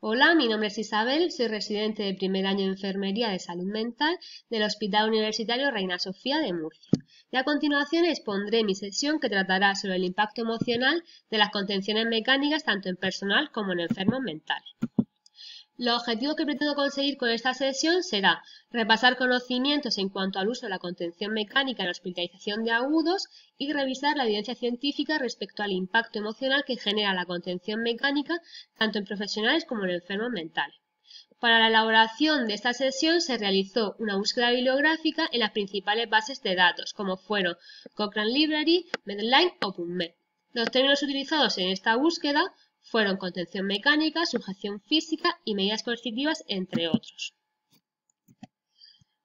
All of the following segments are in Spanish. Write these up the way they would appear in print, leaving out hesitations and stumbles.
Hola, mi nombre es Isabel, soy residente de primer año de Enfermería de Salud Mental del Hospital Universitario Reina Sofía de Murcia. Y a continuación expondré mi sesión que tratará sobre el impacto emocional de las contenciones mecánicas tanto en personal como en enfermos mentales. Los objetivos que pretendo conseguir con esta sesión será repasar conocimientos en cuanto al uso de la contención mecánica en la hospitalización de agudos y revisar la evidencia científica respecto al impacto emocional que genera la contención mecánica tanto en profesionales como en enfermos mentales. Para la elaboración de esta sesión se realizó una búsqueda bibliográfica en las principales bases de datos, como fueron Cochrane Library, Medline o PubMed. Los términos utilizados en esta búsqueda fueron contención mecánica, sujeción física y medidas coercitivas, entre otros.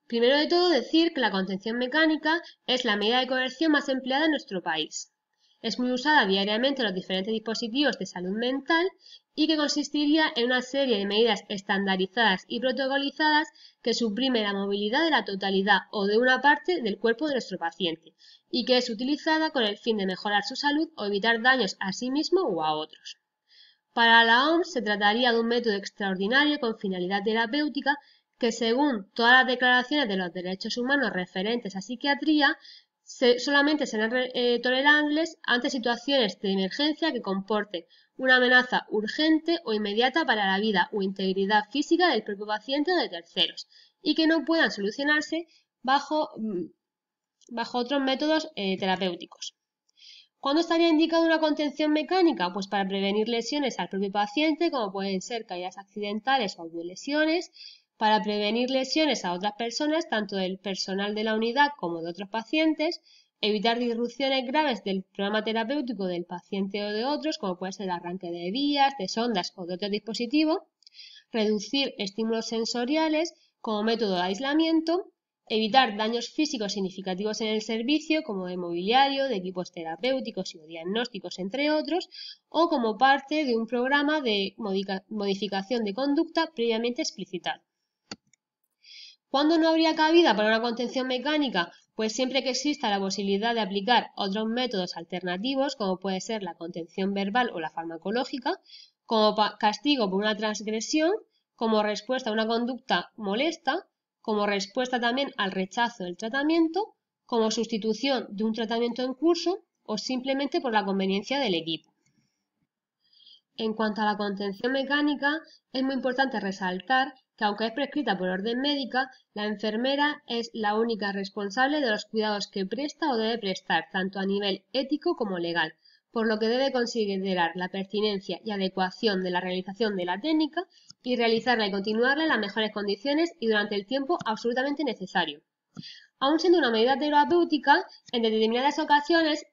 Primero de todo, decir que la contención mecánica es la medida de coerción más empleada en nuestro país. Es muy usada diariamente en los diferentes dispositivos de salud mental y que consistiría en una serie de medidas estandarizadas y protocolizadas que suprimen la movilidad de la totalidad o de una parte del cuerpo de nuestro paciente y que es utilizada con el fin de mejorar su salud o evitar daños a sí mismo o a otros. Para la OMS se trataría de un método extraordinario con finalidad terapéutica que, según todas las declaraciones de los derechos humanos referentes a psiquiatría, solamente serán tolerables ante situaciones de emergencia que comporten una amenaza urgente o inmediata para la vida o integridad física del propio paciente o de terceros y que no puedan solucionarse bajo otros métodos terapéuticos. ¿Cuándo estaría indicada una contención mecánica? Pues para prevenir lesiones al propio paciente, como pueden ser caídas accidentales o autolesiones, para prevenir lesiones a otras personas, tanto del personal de la unidad como de otros pacientes, evitar disrupciones graves del programa terapéutico del paciente o de otros, como puede ser el arranque de vías, de sondas o de otros dispositivos, reducir estímulos sensoriales como método de aislamiento, evitar daños físicos significativos en el servicio, como de mobiliario, de equipos terapéuticos y o diagnósticos, entre otros, o como parte de un programa de modificación de conducta previamente explicitado. ¿Cuándo no habría cabida para una contención mecánica? Pues siempre que exista la posibilidad de aplicar otros métodos alternativos, como puede ser la contención verbal o la farmacológica, como castigo por una transgresión, como respuesta a una conducta molesta, como respuesta también al rechazo del tratamiento, como sustitución de un tratamiento en curso o simplemente por la conveniencia del equipo. En cuanto a la contención mecánica, es muy importante resaltar que aunque es prescrita por orden médica, la enfermera es la única responsable de los cuidados que presta o debe prestar, tanto a nivel ético como legal, por lo que debe considerar la pertinencia y adecuación de la realización de la técnica y realizarla y continuarla en las mejores condiciones y durante el tiempo absolutamente necesario. Aun siendo una medida terapéutica, en determinadas ocasiones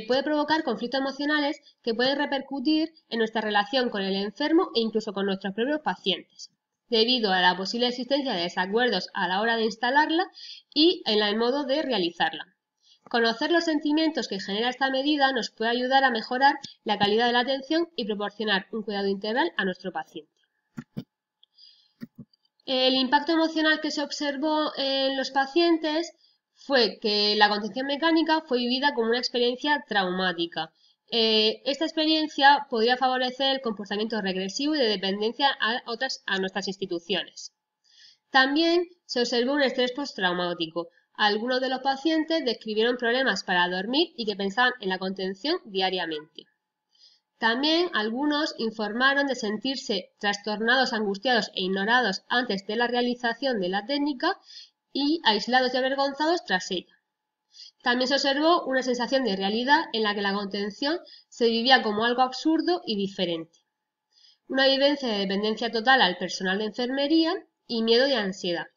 puede provocar conflictos emocionales que pueden repercutir en nuestra relación con el enfermo e incluso con nuestros propios pacientes, debido a la posible existencia de desacuerdos a la hora de instalarla y en el modo de realizarla. Conocer los sentimientos que genera esta medida nos puede ayudar a mejorar la calidad de la atención y proporcionar un cuidado integral a nuestro paciente. El impacto emocional que se observó en los pacientes fue que la contención mecánica fue vivida como una experiencia traumática. Esta experiencia podría favorecer el comportamiento regresivo y de dependencia a nuestras instituciones. También se observó un estrés postraumático. Algunos de los pacientes describieron problemas para dormir y que pensaban en la contención diariamente. También algunos informaron de sentirse trastornados, angustiados e ignorados antes de la realización de la técnica y aislados y avergonzados tras ella. También se observó una sensación de realidad en la que la contención se vivía como algo absurdo y diferente. Una vivencia de dependencia total al personal de enfermería y miedo y ansiedad.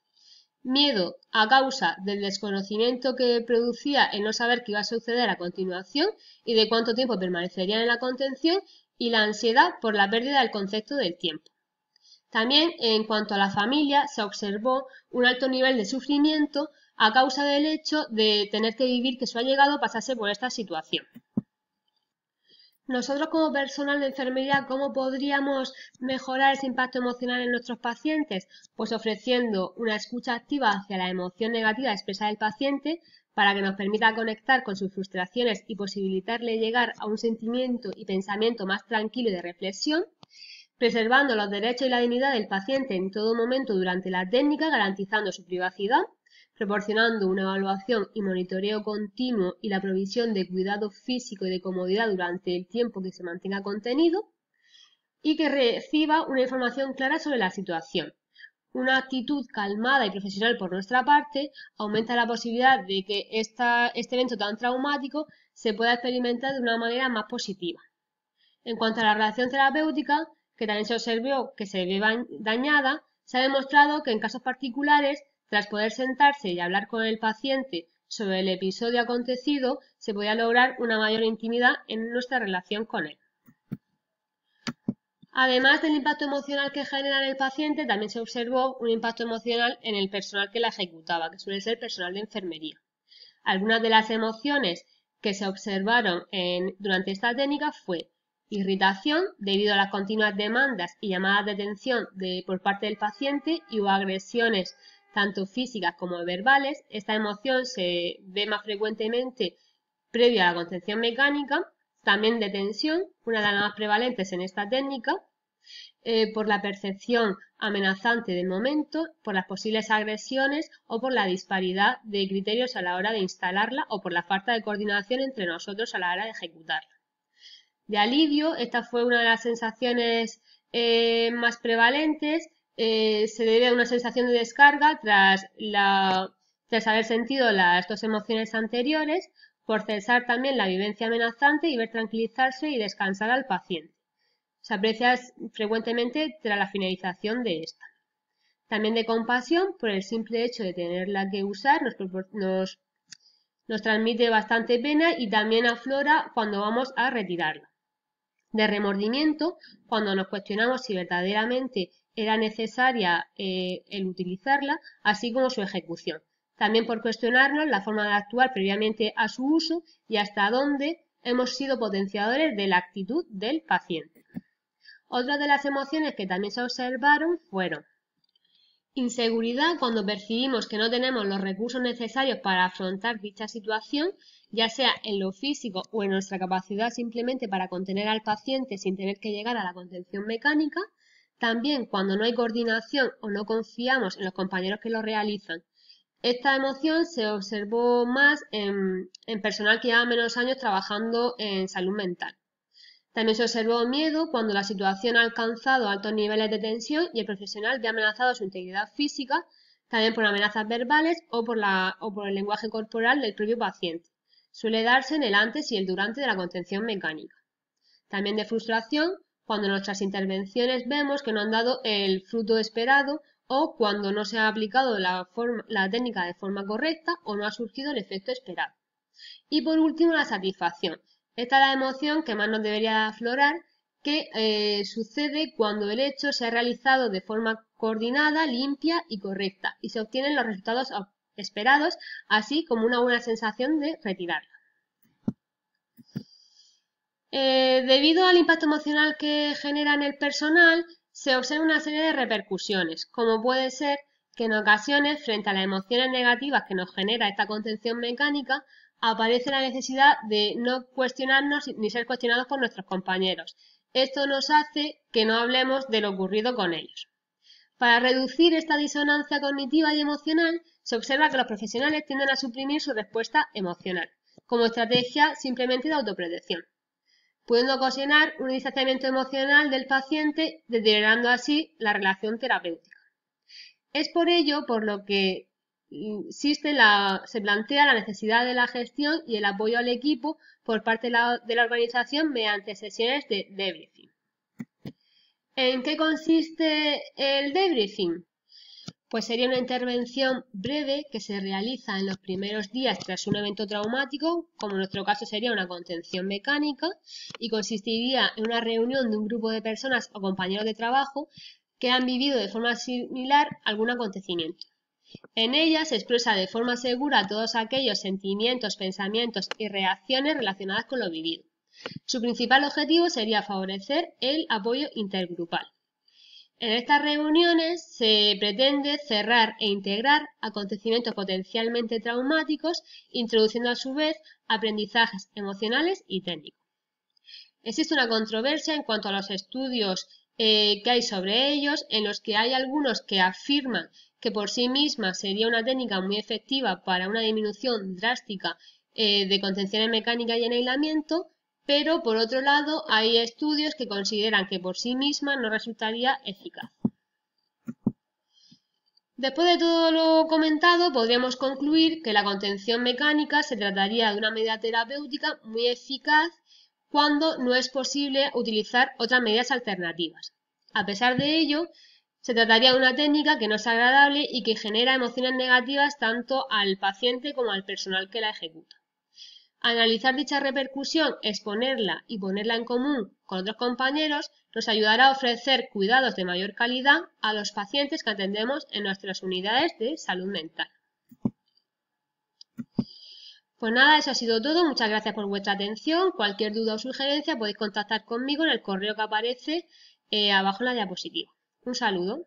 Miedo a causa del desconocimiento que producía el no saber qué iba a suceder a continuación y de cuánto tiempo permanecerían en la contención, y la ansiedad por la pérdida del concepto del tiempo. También, en cuanto a la familia, se observó un alto nivel de sufrimiento a causa del hecho de tener que vivir que su allegado pasase por esta situación. Nosotros como personal de enfermería, ¿cómo podríamos mejorar ese impacto emocional en nuestros pacientes? Pues ofreciendo una escucha activa hacia la emoción negativa expresada del paciente para que nos permita conectar con sus frustraciones y posibilitarle llegar a un sentimiento y pensamiento más tranquilo y de reflexión. preservando los derechos y la dignidad del paciente en todo momento durante la técnica, garantizando su privacidad, proporcionando una evaluación y monitoreo continuo y la provisión de cuidado físico y de comodidad durante el tiempo que se mantenga contenido, y que reciba una información clara sobre la situación. Una actitud calmada y profesional por nuestra parte aumenta la posibilidad de que este evento tan traumático se pueda experimentar de una manera más positiva. En cuanto a la relación terapéutica, que también se observó que se ve dañada, se ha demostrado que en casos particulares, tras poder sentarse y hablar con el paciente sobre el episodio acontecido, se podía lograr una mayor intimidad en nuestra relación con él. Además del impacto emocional que genera en el paciente, también se observó un impacto emocional en el personal que la ejecutaba, que suele ser personal de enfermería. Algunas de las emociones que se observaron durante esta técnica fue irritación debido a las continuas demandas y llamadas de atención por parte del paciente y o agresiones tanto físicas como verbales. Esta emoción se ve más frecuentemente previo a la contención mecánica. También de tensión, una de las más prevalentes en esta técnica, por la percepción amenazante del momento, por las posibles agresiones o por la disparidad de criterios a la hora de instalarla o por la falta de coordinación entre nosotros a la hora de ejecutarla. De alivio, esta fue una de las sensaciones más prevalentes, se debe a una sensación de descarga tras haber sentido las dos emociones anteriores, por cesar también la vivencia amenazante y ver tranquilizarse y descansar al paciente. Se aprecia frecuentemente tras la finalización de esta. También de compasión, por el simple hecho de tenerla que usar, nos transmite bastante pena y también aflora cuando vamos a retirarla. De remordimiento, cuando nos cuestionamos si verdaderamente era necesaria el utilizarla, así como su ejecución. También por cuestionarnos la forma de actuar previamente a su uso y hasta dónde hemos sido potenciadores de la actitud del paciente. Otras de las emociones que también se observaron fueron inseguridad cuando percibimos que no tenemos los recursos necesarios para afrontar dicha situación, ya sea en lo físico o en nuestra capacidad simplemente para contener al paciente sin tener que llegar a la contención mecánica. También cuando no hay coordinación o no confiamos en los compañeros que lo realizan. Esta emoción se observó más en personal que lleva menos años trabajando en salud mental. También se observó miedo cuando la situación ha alcanzado altos niveles de tensión y el profesional ve amenazado su integridad física, también por amenazas verbales o por el lenguaje corporal del propio paciente. Suele darse en el antes y el durante de la contención mecánica. También de frustración cuando en nuestras intervenciones vemos que no han dado el fruto esperado o cuando no se ha aplicado la técnica de forma correcta o no ha surgido el efecto esperado. Y por último, la satisfacción. Esta es la emoción que más nos debería aflorar, que sucede cuando el hecho se ha realizado de forma coordinada, limpia y correcta y se obtienen los resultados esperados, así como una buena sensación de retirarla. Debido al impacto emocional que genera en el personal, se observa una serie de repercusiones, como puede ser que en ocasiones, frente a las emociones negativas que nos genera esta contención mecánica, aparece la necesidad de no cuestionarnos ni ser cuestionados por nuestros compañeros. Esto nos hace que no hablemos de lo ocurrido con ellos. Para reducir esta disonancia cognitiva y emocional, se observa que los profesionales tienden a suprimir su respuesta emocional, como estrategia simplemente de autoprotección, pudiendo ocasionar un distanciamiento emocional del paciente, deteriorando así la relación terapéutica. Es por ello por lo que se plantea la necesidad de la gestión y el apoyo al equipo por parte de la organización mediante sesiones de debriefing. ¿En qué consiste el debriefing? Pues sería una intervención breve que se realiza en los primeros días tras un evento traumático, como en nuestro caso sería una contención mecánica, y consistiría en una reunión de un grupo de personas o compañeros de trabajo que han vivido de forma similar algún acontecimiento. En ella se expresa de forma segura todos aquellos sentimientos, pensamientos y reacciones relacionadas con lo vivido. Su principal objetivo sería favorecer el apoyo intergrupal. En estas reuniones se pretende cerrar e integrar acontecimientos potencialmente traumáticos, introduciendo a su vez aprendizajes emocionales y técnicos. Existe una controversia en cuanto a los estudios que hay sobre ellos, en los que hay algunos que afirman que por sí misma sería una técnica muy efectiva para una disminución drástica de contenciones mecánicas y en aislamiento, pero por otro lado hay estudios que consideran que por sí misma no resultaría eficaz. Después de todo lo comentado, podríamos concluir que la contención mecánica se trataría de una medida terapéutica muy eficaz cuando no es posible utilizar otras medidas alternativas. A pesar de ello, se trataría de una técnica que no es agradable y que genera emociones negativas tanto al paciente como al personal que la ejecuta. Analizar dicha repercusión, exponerla y ponerla en común con otros compañeros nos ayudará a ofrecer cuidados de mayor calidad a los pacientes que atendemos en nuestras unidades de salud mental. Pues nada, eso ha sido todo. Muchas gracias por vuestra atención. Cualquier duda o sugerencia podéis contactar conmigo en el correo que aparece abajo en la diapositiva. Un saludo.